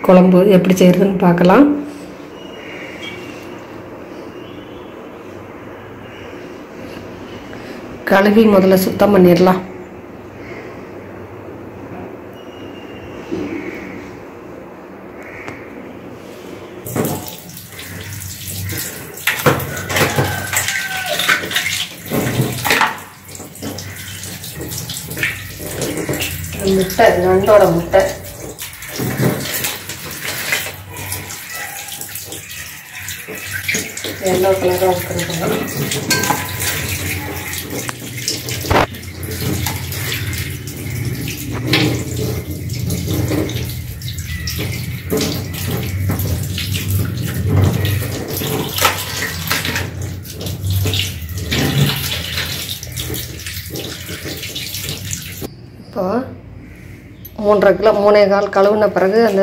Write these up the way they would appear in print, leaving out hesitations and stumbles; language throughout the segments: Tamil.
குழம்பு எப்படி செய்கிறதுன்னு பார்க்கலாம். கழுவி முதல்ல சுத்தம் பண்ணிடலாம். முட்டை, நண்டோட முட்டை எல்லோ கலராக இருக்கிறது. இப்போ 3.5 கிலோ 3.25 கழுவுன பிறகு அந்த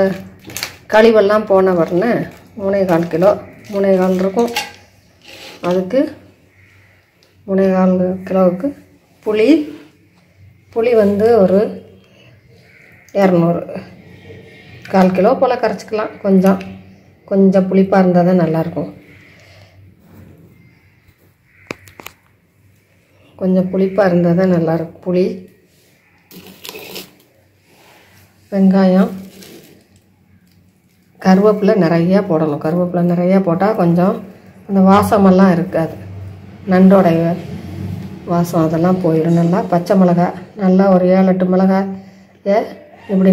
கழிவெல்லாம் போன உடனே 3.25 கிலோ 3.25 இருக்கும். அதுக்கு 3.25 கிலோவுக்கு புளி வந்து ஒரு 200 1/4 கிலோ போல் கரைச்சிக்கலாம். கொஞ்சம் புளிப்பாக இருந்தால் தான் நல்லாயிருக்கும். கொஞ்சம் புளிப்பாக இருந்தால் தான் நல்லாயிருக்கும். புளி, வெங்காயம், கருவேப்பிலை நிறையா போடணும். கருவேப்பிலை நிறையா போட்டால் கொஞ்சம் அந்த வாசமெல்லாம் இருக்காது. நண்டோடைய வாசம் அதெல்லாம் போயிடும். நல்லா பச்சை மிளகாய் நல்லா ஒரு 7-8 மிளகாய் இப்படி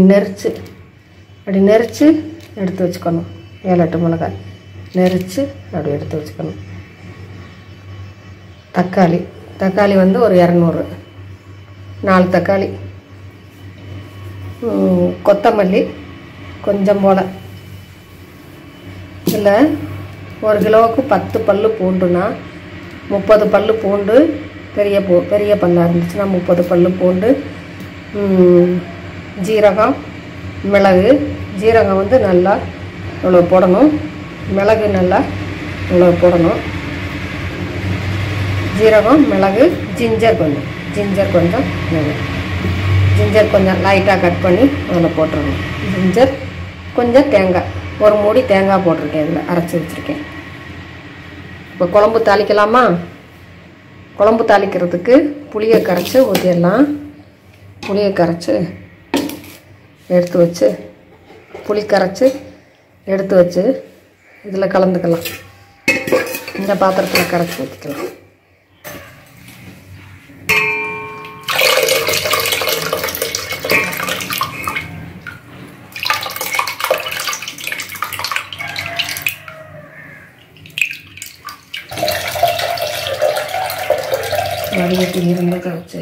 நெரிச்சு எடுத்து வச்சுக்கணும். 7-8 மிளகாய் நெரிச்சு அப்படி எடுத்து வச்சுக்கணும். தக்காளி வந்து ஒரு 200, 4 தக்காளி. கொத்தமல்லி கொஞ்சம் போல். இல்லை 1 கிலோவுக்கு 10 பல்லு பூண்டுனா 30 பல்லு பூண்டு, பெரிய பல்லாக இருந்துச்சுன்னா 30 பல்லு பூண்டு. ஜீரகம், மிளகு. ஜீரகம் வந்து நல்லா இவ்வளோ போடணும். மிளகு நல்லா இவ்வளோ போடணும். ஜீரகம், மிளகு, ஜிஞ்சர் கொஞ்சம் லைட்டாக கட் பண்ணி அதில் போட்டுருணும். ஜிஞ்சர் கொஞ்சம் தேங்காய், ஒரு மூடி தேங்காய் போட்டிருக்கேன். இதில் அரைச்சி வச்சுருக்கேன். இப்போ குழம்பு தாளிக்கலாமா? குழம்பு தாளிக்கிறதுக்கு புளியை கரைச்சி ஊற்றிடலாம். புளியை கரைச்சி எடுத்து வச்சு புளி கரைச்சி எடுத்து வச்சு இதில் கலந்துக்கலாம். இந்த பாத்திரத்தில் கரைச்சி ஊற்றிக்கலாம். வடிகட்டி இருந்ததை வச்சு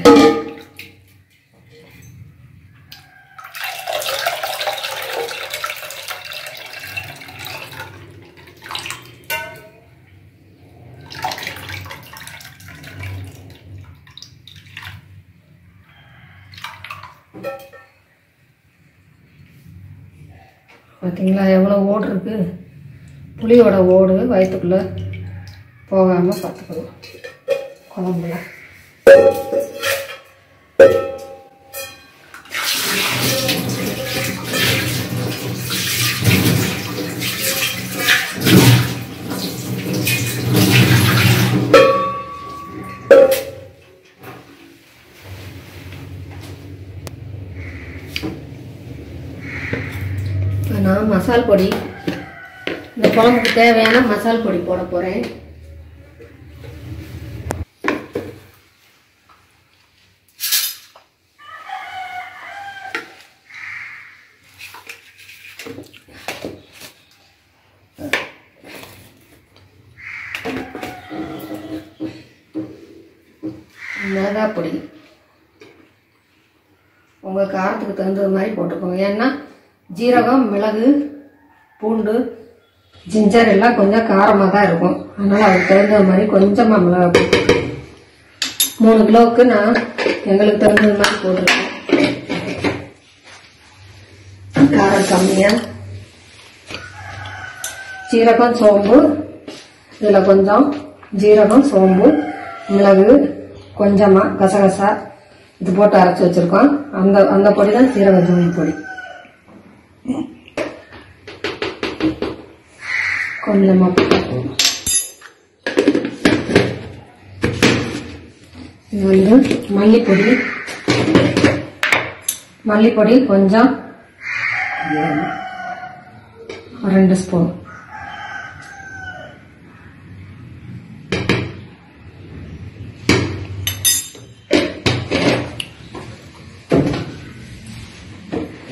பார்த்தீங்களா எவ்வளோ ஓடு இருக்குது. புளியோட ஓடு வயிற்றுக்குள்ளே போகாமல் பார்த்துக்கணும் குழம்புல. நான் மசால் பொடி, இந்த குழம்புக்கு தேவையான மசால் பொடி போட போகிறேன். மிளகாய் பொடி உங்கள் காரத்துக்கு தகுந்தது மாதிரி போட்டுக்கோங்க. ஏன்னா ஜீரகம், மிளகு, பூண்டு, ஜிஞ்சர் எல்லாம் கொஞ்சம் காரமாக தான் இருக்கும். அதனால் அதுக்கு தகுந்த மாதிரி கொஞ்சமாக மிளகாய் போட்டு 3 கிலோவுக்கு நான் எங்களுக்கு தகுந்தது மாதிரி போட்டிருக்கேன். காரம் கம்மியாக. ஜீரகம், சோம்பு, இதில் கொஞ்சம் ஜீரகம், சோம்பு, மிளகு, கொஞ்சமாக கசகசா இது போட்டு அரைச்சி வச்சுருக்கோம். அந்த பொடி தான் சீரக சோம்பு பொடி. கொஞ்சமா இது வந்து மல்லிப்பொடி கொஞ்சம் 2 ஸ்பூன்.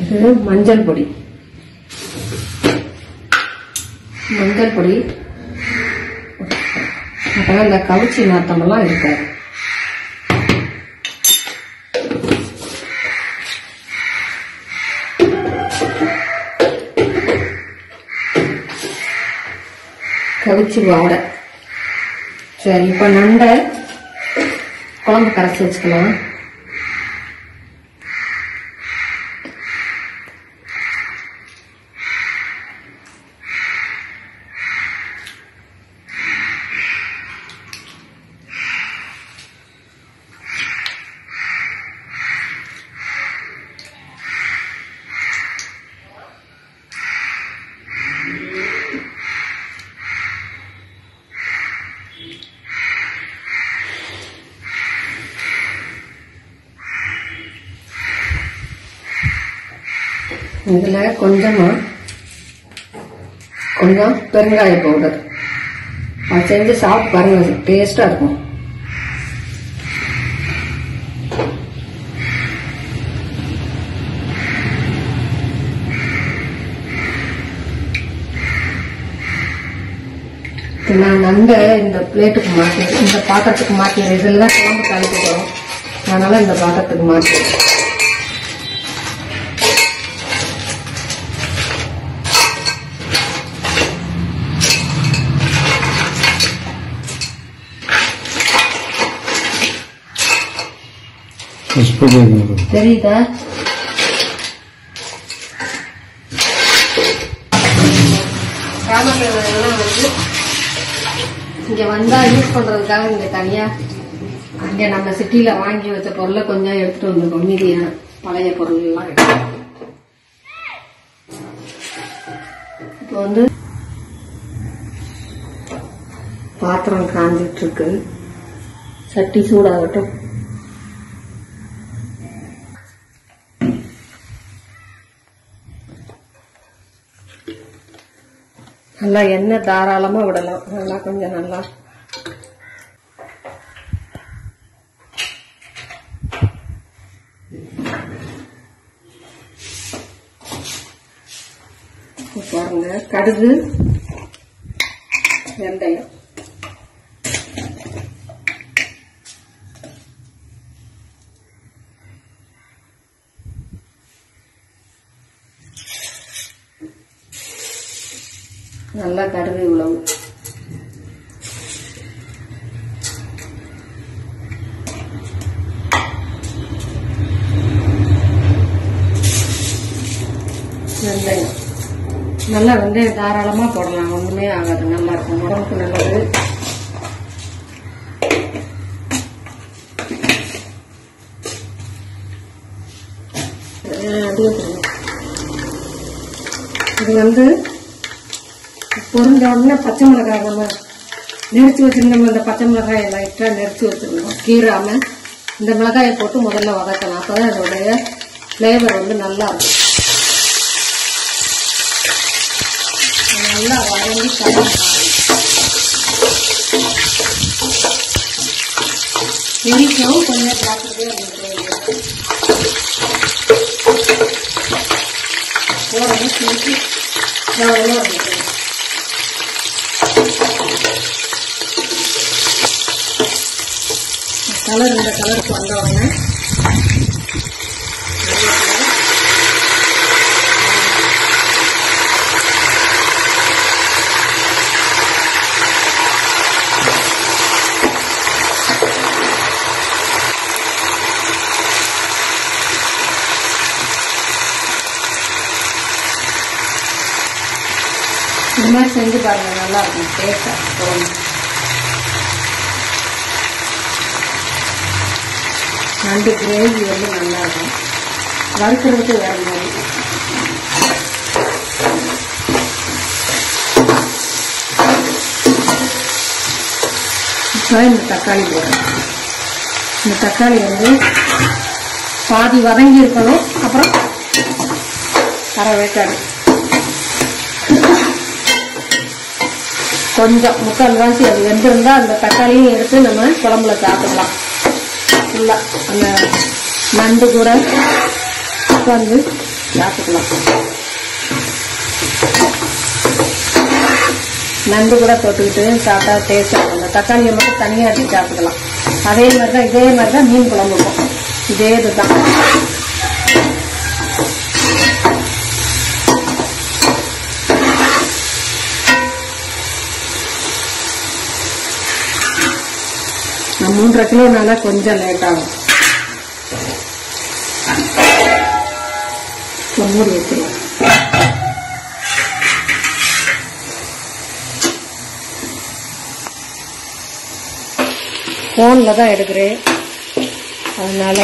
இது மஞ்சள் பொடி அப்பதான் இந்த கவுச்சி நாத்தமெல்லாம் இருக்காது. கவிச்சி வாடை. சரி, இப்ப நண்டை குழம்பு கரைச்சி வச்சுக்கலாம். இதுல கொஞ்சம் பெருங்காய பவுடர் அது செஞ்சு சாப்பிட்டு பாருங்க, டேஸ்டா இருக்கும். நான் நண்டை இந்த பிளேட்டுக்கு மாற்றி இந்த பாத்திரத்துக்கு மாற்றிடுறேன். இதுல தான் குழம்பு கலந்து போறோம், அதனால இந்த பாத்திரத்துக்கு மாற்றிடுறேன். தெரியுதா? காமராஜெல்லாம் வந்து இங்க வந்தா யூஸ் பண்றதுக்காக இங்க தனியா அங்க நம்ம சிட்டில வாங்கி வச்ச பொருளை கொஞ்சம் எடுத்துட்டு வந்திருக்கோம். மீதியான பழைய பொருள் எல்லாம் எடுத்து இப்போ வந்து பாத்திரம் காஞ்சிட்டு இருக்கு. சட்டி சூடாகட்டும். நல்லா எண்ணெய் தாராளமா விடலாம். நல்லா கொஞ்சம் நல்லா பாருங்க. கடுகு, வெந்தயம், நல்லா கடுகு உழவு, வெந்தயம். நல்லா வெந்தயம் தாராளமா போடலாம், ஒண்ணுமே ஆகாது, நல்லா இருக்கும், உடம்புக்கு நல்லது. இது வந்து பொருந்த உடனே பச்சை மிளகாய் நம்ம நெரிச்சு வச்சிருந்தோம். இந்த பச்சை மிளகாயை லைட்டா நெரிச்சு வச்சிருந்தோம், கீறாம இந்த மிளகாயை போட்டு முதல்ல வதக்கலாம். அப்பதான் அதோடைய பிளேவர் வந்து நல்லா இருக்கும். நல்லா வதங்கி கலர் எரிக்கவும் கொஞ்சம் ஜாக்கிரதையா போடணும். சுற்றி கலர் இந்த கலருக்கு வந்த உடனே இந்த மாதிரி செஞ்சு பாருங்க, நல்லா இருக்கும், டேஸ்டா இருக்கும். நண்டு கிரேவி வந்து நல்லா இருக்கும், வறுக்கிறதுக்கு வேற மாதிரி. இந்த தக்காளி போடுறேன். இந்த தக்காளி வந்து பாதி வதங்கி இருக்கணும். அப்புறம் அரை வேக்காடு கொஞ்சம் முக்கால்வாசி அது வெந்திருந்தா அந்த தக்காளியும் எடுத்து நம்ம குழம்புல சாப்பிடலாம். ஃபுல்லா அந்த நண்டு கூட உட்காந்து சாப்பிட்டுக்கலாம். நண்டு கூட தொட்டுக்கிட்டு சாப்பிட்டா டேஸ்டா இருக்கும். அந்த தக்காளியை மட்டும் தனியாக எடுத்து சாப்பிட்டுக்கலாம். அதே மாதிரிதான் மீன் குழம்பு இருக்கும். இதே இதுதான். நான் 3.5 கிலோனால கொஞ்சம் லேட் ஆகும். மூடி வச்சிருவோம். போன்ல தான் எடுக்கிறேன், அதனால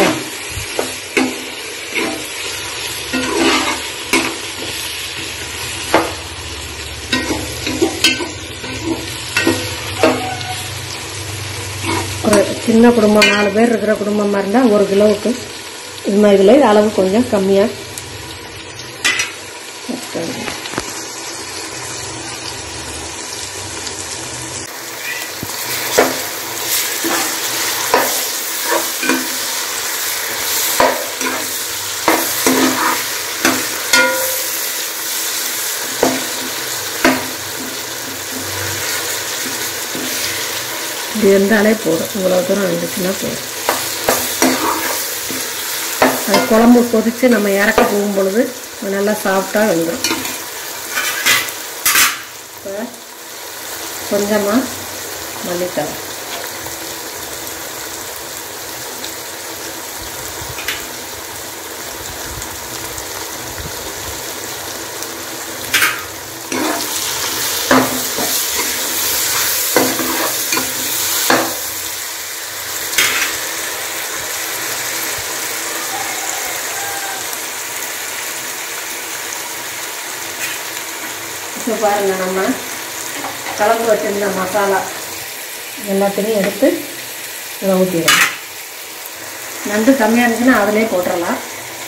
ஒரு சின்ன குடும்பம் 4 பேர் இருக்கிற குடும்பமா இருந்தா 1 கிலோவுக்கு இதுல அளவு கொஞ்சம் கம்மியா. இது இருந்தாலே போதும். இவ்வளவு தூரம் இருந்துச்சுன்னா போதும். அது குழம்பு கொதிச்சு நம்ம இறக்க போகும் பொழுது நல்லா சாஃப்டா வந்துடும். கொஞ்சமா மல்லித்தழை, பாருங்க நம்ம கலந்து வச்சிருந்த மசாலா எல்லாத்தையும் எடுத்து இதை ஊற்றிடலாம். நண்டு கம்மியாக இருந்துச்சுன்னா அதிலே போட்டுடலாம்.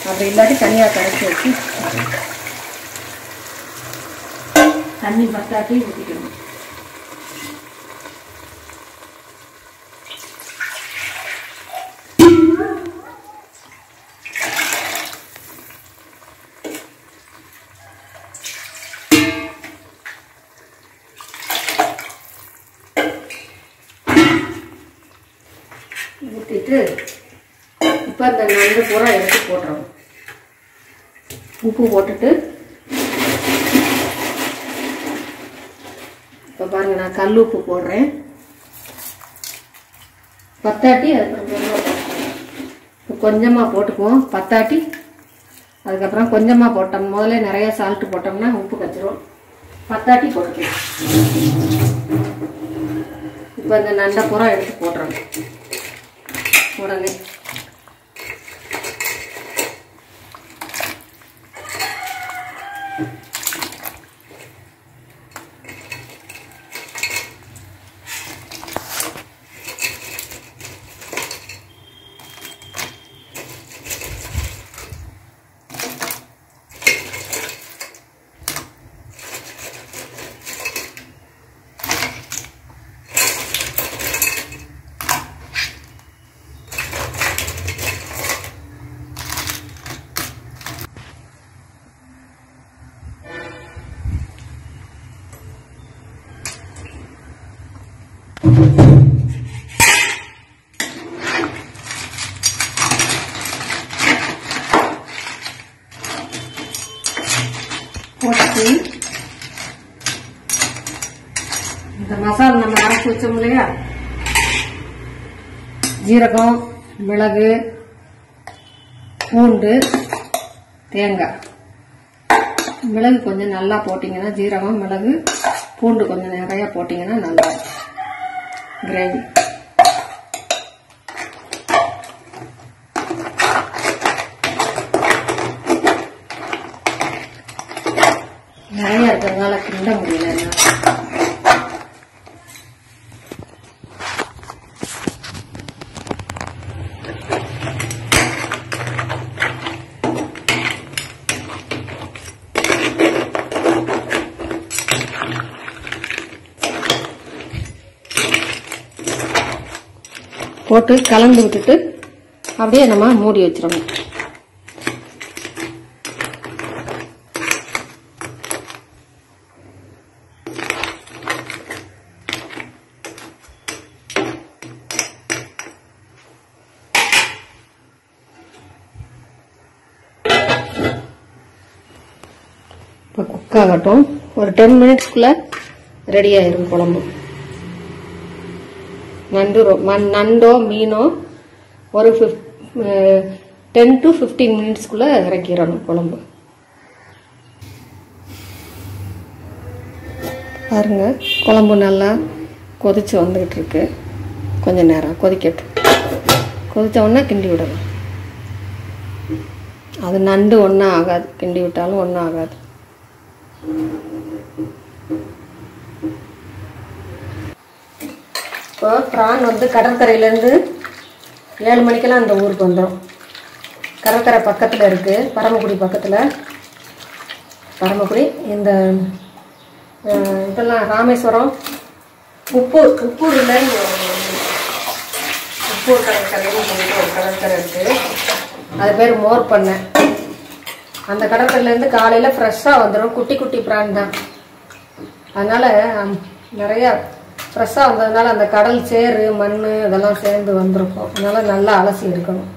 அப்படி இல்லாட்டி தனியாக கரைச்சி வச்சு தண்ணி பத்தாட்டி ஊற்றிக்கணும். ஊற்றிட்டு இப்போ அந்த நண்டு பூரா எடுத்து போட்டுறோம். உப்பு போட்டுட்டு இப்போ பாருங்க, நான் கல் உப்பு போடுறேன். பத்தாட்டி அது கொஞ்சமாக போட்டுக்குவோம். பத்தாட்டி அதுக்கப்புறம் கொஞ்சமாக போட்டோம். முதல்ல நிறைய சால்ட்டு போட்டோம்னா உப்பு கச்சிரும். பத்தாட்டி போட்டுக்கலாம். இப்போ இந்த நண்டை பூரா எடுத்து போட்டுறோம் உடனே. போட்டு இந்த மசாலா நம்ம அரைச்சி வச்சோம் இல்லையா, ஜீரகம், மிளகு, பூண்டு, தேங்காய். மிளகு கொஞ்சம் நல்லா போட்டீங்கன்னா, ஜீரகம், மிளகு, பூண்டு கொஞ்சம் நிறைய போட்டீங்கன்னா நல்லா கிரேவி. நிறைய இருக்கிறதுனால கிண்ட முடியல. போட்டு கலந்து விட்டுட்டு அப்படியே நம்ம மூடி வச்சிடணும். இப்போ குக் ஆகட்டும். ஒரு 10 மினிட்ஸ்க்குள்ள ரெடி ஆயிரும் குழம்பு. நண்டோ மீனோ ஒரு 10 to 15 மினிட்ஸ்க்குள்ள இறக்கிடணும் குழம்பு. பாருங்க, குழம்பு நல்லா கொதிச்சு வந்துகிட்டு இருக்கு. கொஞ்ச நேரம் கொதிக்கட்டும். கொதிச்ச உடனே கிண்டி விடணும். அது நண்டு ஒன்றும் ஆகாது, கிண்டி விட்டாலும் ஒன்றும் ஆகாது. இப்போ பிரான் வந்து கடற்கரையிலேருந்து 7 மணிக்கெல்லாம் அந்த ஊருக்கு வந்துடும். கடற்கரை பக்கத்தில் இருக்குது, பரமக்குடி பக்கத்தில். பரமக்குடி இந்த இதெல்லாம் ராமேஸ்வரம் உப்பூர் கடற்கரைன்னு சொல்லிட்டு ஒரு கடற்கரை இருக்குது. அது பேர் மோர் பண்ணை. அந்த கடற்கரையிலேருந்து காலையில் ஃப்ரெஷ்ஷாக வந்துடும். குட்டி குட்டி பிரான் தான், அதனால் நிறையா ஃப்ரெஷ்ஷாக வந்ததுனால அந்த கடல் சேறு மண் இதெல்லாம் சேர்ந்து வந்திருக்கும். அதனால் நல்லா அலசி எடுக்கணும்.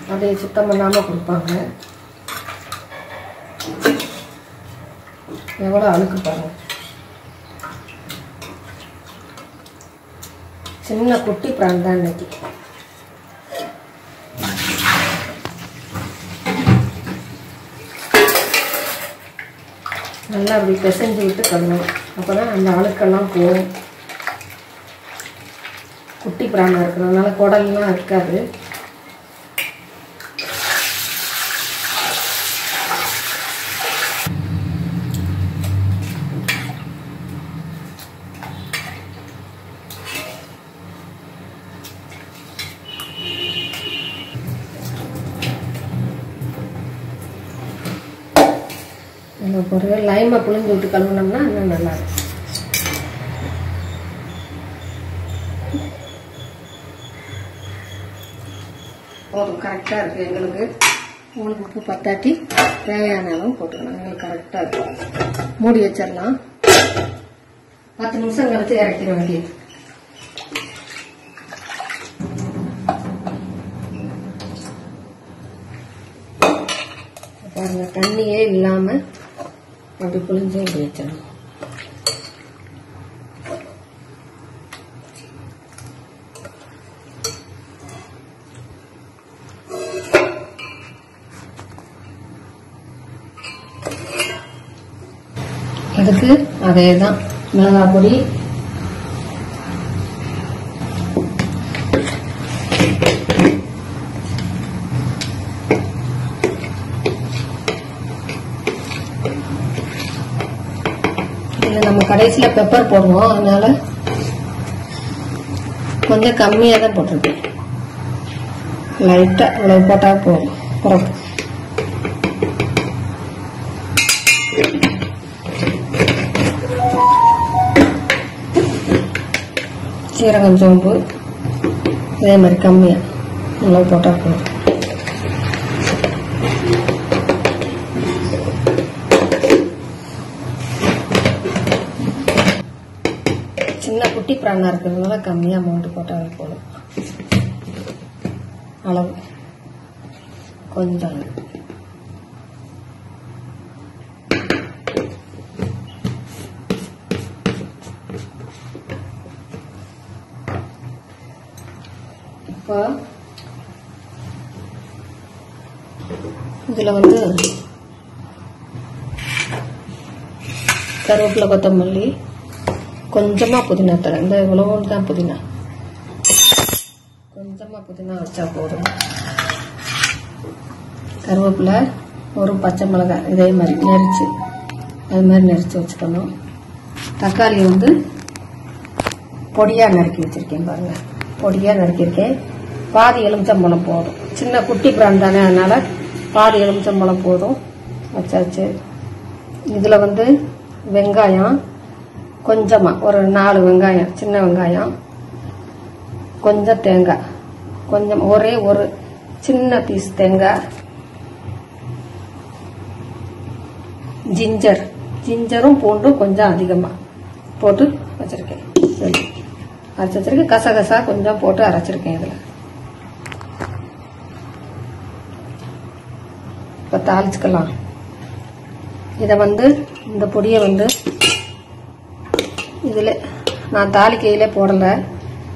அப்படியே சுத்தம் பண்ணாமல் கொடுப்பாங்க. எவ்வளோ அழுக்கு பாருங்க. சின்ன குட்டி பிரான் தான் இன்னைக்கு. நல்லா அப்படி பிசைஞ்சு விட்டு கழுவணும். அப்போ தான் அந்த அழுக்கெல்லாம் போகும். குட்டி பிரானாக இருக்கிறதுனால குடல்லாம் இருக்காது. ஒரு லைமை புளிஞ்சு விட்டு கழுவுனோம்னா இன்னும் நல்லா இருக்கும். போதும், கரெக்டாக இருக்குது எங்களுக்கு. உங்களுக்கு உப்பு பத்தாட்டி தேவையான அளவு போட்டுக்கணும். எங்களுக்கு கரெக்டாக இருக்கும். மூடி வச்சிடலாம். 10 நிமிஷம் கழிச்சு இறக்கிற வேண்டியது. பாருங்க, தண்ணியே இல்லாமல் அப்படி புளிஞ்சு இப்படி வச்சிடணும். அதுக்கு அதே தான் மிளகாய் பொடி, நம்ம கடைசியில் பெப்பர் போடுவோம், அதனால கொஞ்சம் கம்மியாக தான் போட்டிருக்கேன். லைட்டாக இவ்வளவு போட்டால் போதும். பிறப்பு சீரகம் சோம்பு இதே மாதிரி கம்மியாக இவ்வளவு போட்டால் போதும். சின்ன குட்டி பிரானா இருக்கிறதுனால கம்மியா அமௌண்ட் போட்டாலே போதும். அளவு கொஞ்சம் இப்போ இதுல வந்து கருவேப்பிலை, கொத்தமல்லி, கொஞ்சமா புதினா தலை. இந்த இவ்வளவு தான் புதினா, கொஞ்சமா புதினா வச்சா போதும். கருவேப்பிலை, ஒரு பச்சை மிளகாய் இதே மாதிரி நெரிச்சு அது மாதிரி நெரிச்சு வச்சுக்கணும். தக்காளி வந்து பொடியா நறுக்கி வச்சிருக்கேன் பாருங்க, பொடியா நறுக்கியிருக்கேன். பாதி எலுமிச்சம்பழம் போதும். சின்ன குட்டி பிரான் தானே, அதனால பாதி எலுமிச்சம்பழம் போதும். வச்சாச்சு. இதுல வந்து வெங்காயம் கொஞ்சமாக ஒரு 4 வெங்காயம், சின்ன வெங்காயம், கொஞ்சம் தேங்காய், கொஞ்சம் ஒரே ஒரு சின்ன பீஸ் தேங்காய், ஜிஞ்சரும் பூண்டும் கொஞ்சம் அதிகமாக போட்டு வச்சுருக்கேன். சரி, அரைச்சி வச்சுருக்கேன். கசகசா கொஞ்சம் போட்டு அரைச்சிருக்கேன். இதில் இப்போ தாளிச்சுக்கலாம். இதை இந்த பொடியை இதில் நான் தாளிக்கையிலே போடலை,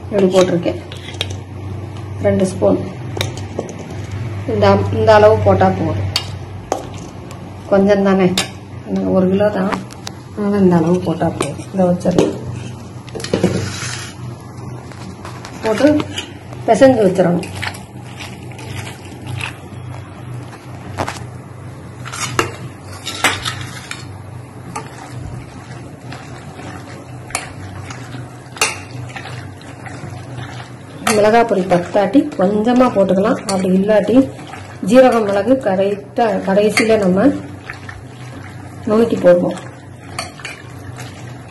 இப்படி போட்டிருக்கேன். 2 ஸ்பூன் இந்த அளவு போட்டால் போதும். கொஞ்சம் தானே, 1 கிலோ தான், அதனால் இந்த அளவு போட்டால் போதும். இதை வச்சிடலாம். போட்டு பிசைஞ்சு வச்சிடணும். மிளகாய் பொடி பத்தாட்டி கொஞ்சமாக போட்டுக்கலாம். அப்படி இல்லாட்டி ஜீரகம் மிளகு கடைசியில் நம்ம நுணுக்கி போடுவோம்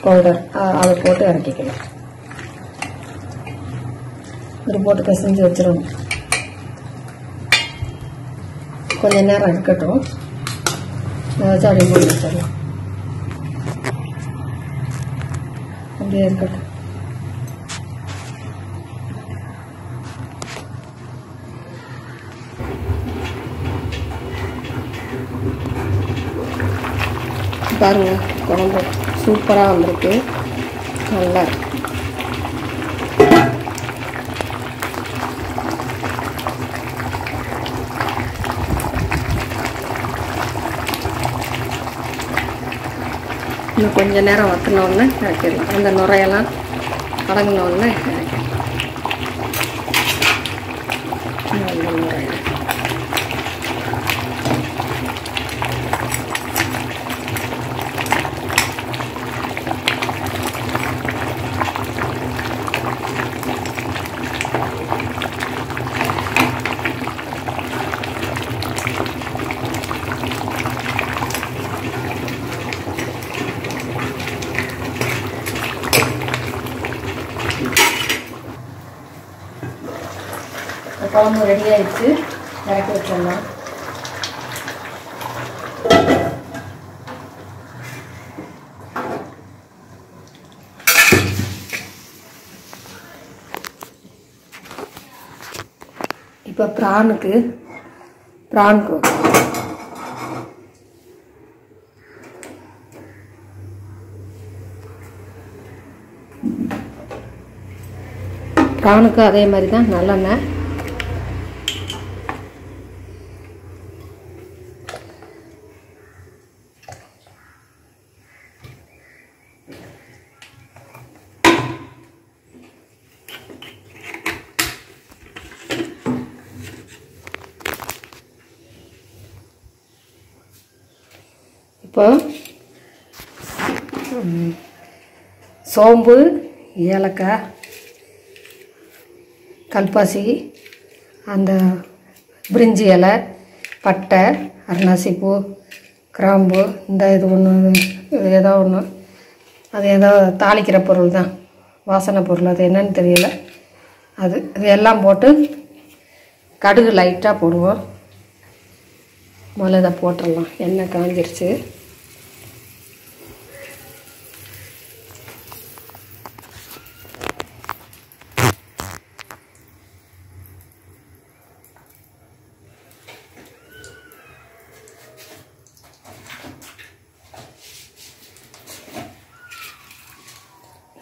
பவுடர், அதை போட்டு இறக்கிக்கலாம். இது போட்டு பிசைஞ்சு வச்சிடணும். கொஞ்சம் நேரம் இருக்கட்டும். ஏதாச்சும் அப்படி போட்டு வச்சிடலாம். அப்படியே இருக்கட்டும். பாருங்க, குழம்பு சூப்பராக வந்திருக்கு. நல்லா இருக்கு. இன்னும் கொஞ்ச நேரம் வற்றினோடனே இறக்கிடலாம். அந்த நுரையெல்லாம் அடங்கினோடனே இறக்கிடலாம். நல்ல நுரையெல்லாம் குழம்பு ரெடி ஆயிடுச்சு. இறக்கி வச்சிடலாம். இப்போ பிரானுக்கு அதே மாதிரி தான் நல்லெண்ணெய், இப்போ சோம்பு, ஏலக்காய், கல்பாசி, அந்த பிரிஞ்சி இலை, பட்டை, அன்னாசிப்பூ, கிராம்பு, இந்த இது ஒன்று, ஏதோ ஒன்று, அது ஏதோ தாளிக்கிற பொருள் தான், வாசனை பொருள், அது என்னன்னு தெரியல. இது எல்லாம் போட்டு கடுகு லைட்டாக போடுவோம். முதல்ல இதை போட்டுடலாம். எண்ணெய் காஞ்சிருச்சு.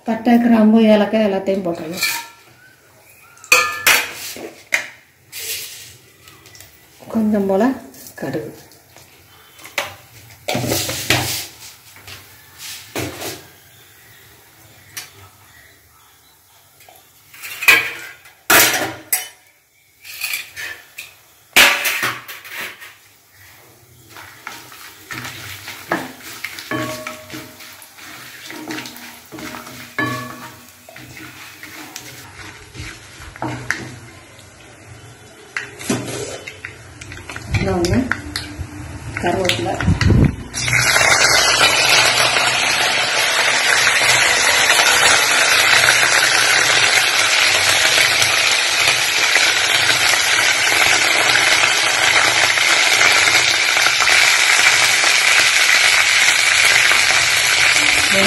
பட்டை, கிராம்பு, ஏலக்காய் எல்லாத்தையும் போட்டுடலாம். கொஞ்சம் போல் கடுகு, இன்னொன்று கருவேப்பிலை,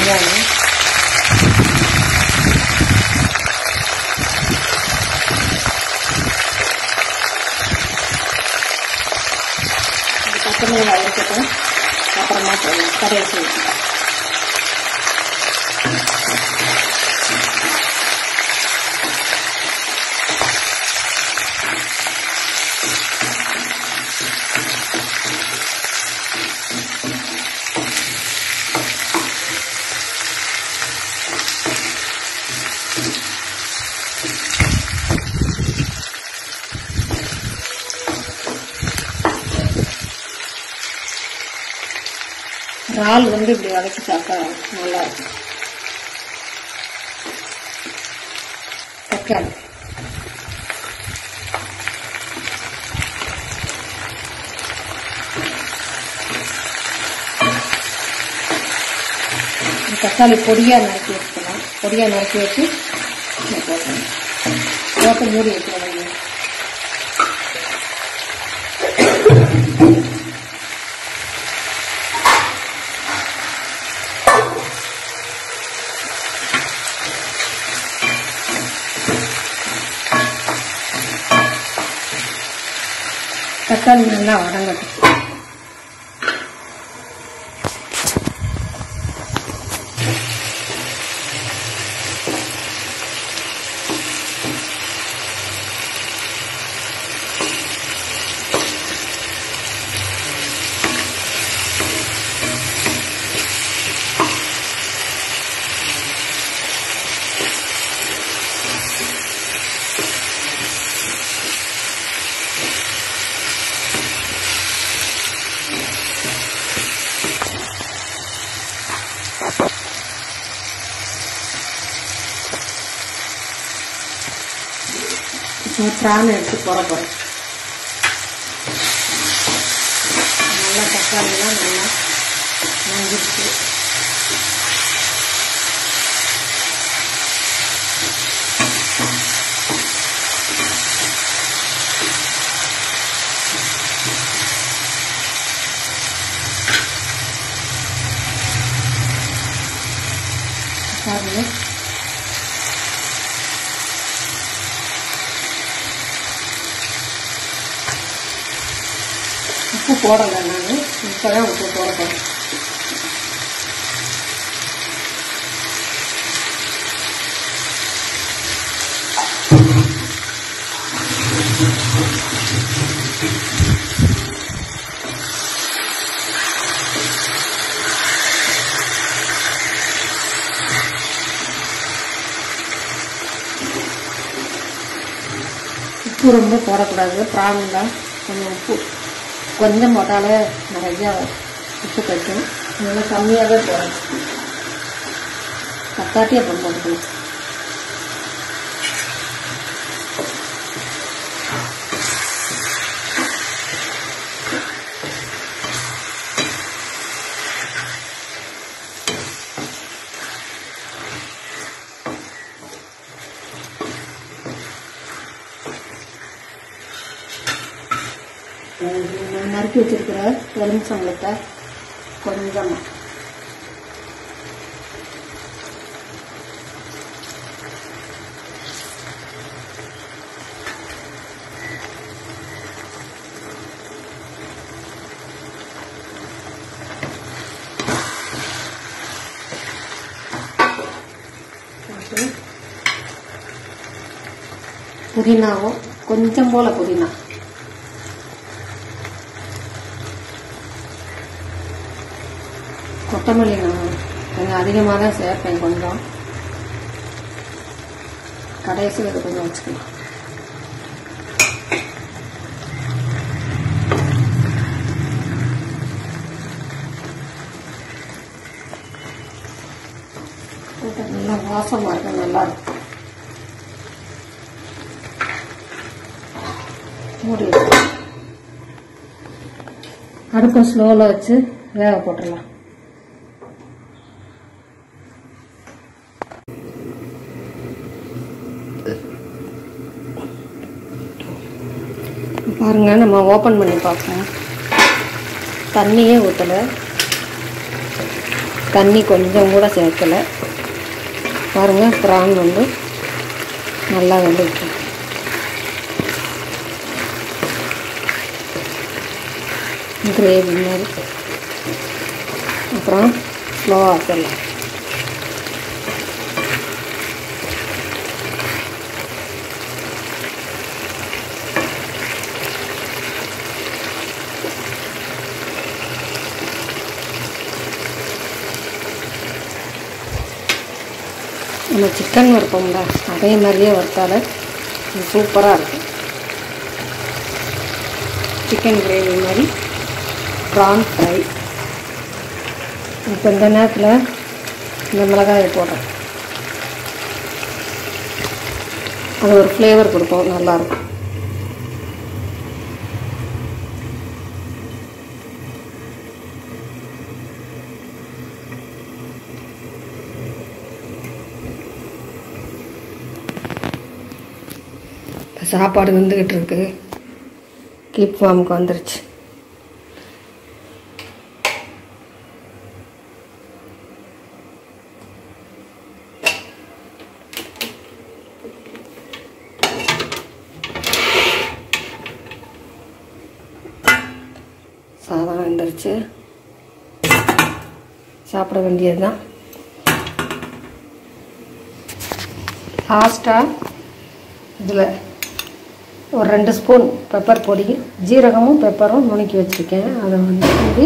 வெங்காயம், பச்சை மிளகாய் இருக்கட்டும். அப்புறமா கடைசி இறால் வந்து இப்படி வதக்கி சாப்பிட்டா நல்லா இருக்கும். தக்காளி, தக்காளி பொடியாக நறுக்கி வச்சுக்கலாம். பொடியாக நறுக்கி வச்சு போட்டணும். போட்டு மூடி வைக்கலாம். தக்காளி நல்லா வதங்கட்டும். பிரான் எடுத்து போட போகிறேன். நல்லா தக்காளிலாம் நல்லா நஞ்சிடுச்சு. பாருங்க, உப்பு போடலை. நான் இப்போதான் உப்பு போட போகிறேன். உப்பு ரொம்ப போடக்கூடாது. பிரான் தான் கொஞ்சம் உப்பு கொஞ்சம் போட்டாலே நிறையா உப்பு கட்டும். நல்லா கம்மியாகவே போடணும். தக்காட்டி அப்புறம் போட்டுக்கணும். நறுக்கி வச்சிருக்கிற எலுமிச்சம்பழத்தை கொஞ்சமா புதினாவும் கொஞ்சம் போல புதினா, கொத்தமல்லி நான் கொஞ்சம் அதிகமாக தான் சேர்ப்பேன். கொஞ்சம் கடைசியில் இது கொஞ்சம் வச்சுக்கலாம். நல்லா வாசமாக இருக்கும். நல்லா இருக்கும். மூடி அடுப்பை ஸ்லோவில் வச்சு வேக போட்டுடலாம். பாருங்க, நம்ம ஓப்பன் பண்ணி பார்ப்போம். தண்ணியே ஊற்றலை. தண்ணி கொஞ்சம் கூட சேர்க்கலை. பாருங்கள், ப்ரான் வந்து நல்லா வெந்துருக்கு. கிரேவி மாதிரி. அப்புறம் ஸ்லோவாக வச்சிடலாம். நம்ம சிக்கன் வறுப்போம்ல, அதே மாதிரியே வறுத்தால சூப்பராக இருக்கும். சிக்கன் கிரேவி மாதிரி ப்ரான் ஃப்ரை. இப்போ இந்த நேரத்தில் இந்த மிளகாயை போடுறேன். அது ஒரு ஃப்ளேவர் கொடுக்கும், நல்லாயிருக்கும். சாப்பாடு வந்துக்கிட்டு இருக்கு. கீப் ஃபார்முக்கு வந்துருச்சு. சாதம் வந்துருச்சு. சாப்பிட வேண்டியது தான். லாஸ்ட்டாக இதில் ஒரு 2 ஸ்பூன் பெப்பர் பொடி, ஜீரகமும் பெப்பரும் நுணுக்கி வச்சுருக்கேன். அதை வந்து ஊற்றி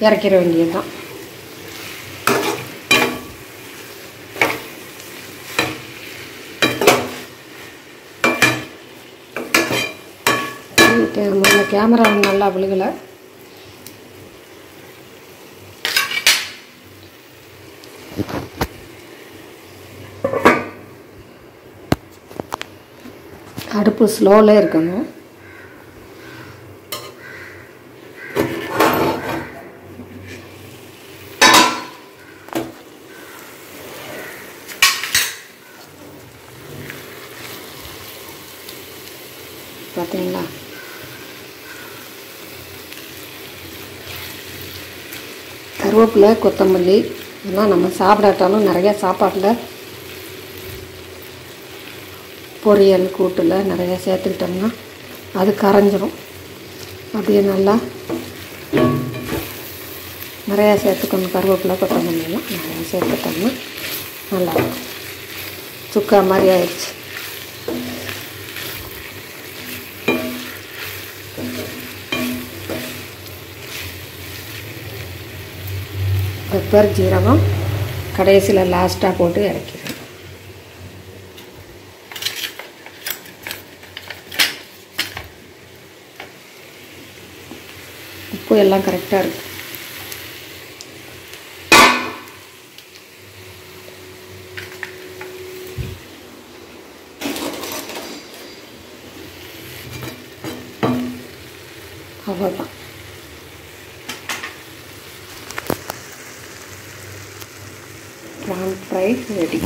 இறக்கிற வேண்டியது தான். அந்த கேமரா நல்லா விழுகலை. அடுப்பு ஸ்லோவில் இருக்கணும். பார்த்தீங்களா? கருவேப்பிலை, கொத்தமல்லி இதெல்லாம் நம்ம சாப்பிடாட்டாலும் நிறையா சாப்பாட்டில், பொரியல் கூட்டில் நிறையா சேர்த்துக்கிட்டோம்னா அது கரைஞ்சிரும். அப்படியே நல்லா நிறையா சேர்த்துக்கணும். கருவேப்பிலை, கொத்தமல்லியெல்லாம் நிறையா சேர்த்துட்டோம்னா நல்லாயிருக்கும். சுக்கா மாதிரி ஆயிடுச்சு. பெப்பர், ஜீரகம் கடைசியில் லாஸ்ட்டாக போட்டு இறக்கிடுறேன். உப்பு எல்லாம் கரெக்டாக இருக்கு. அவ்வளோதான். PRAN fry ready.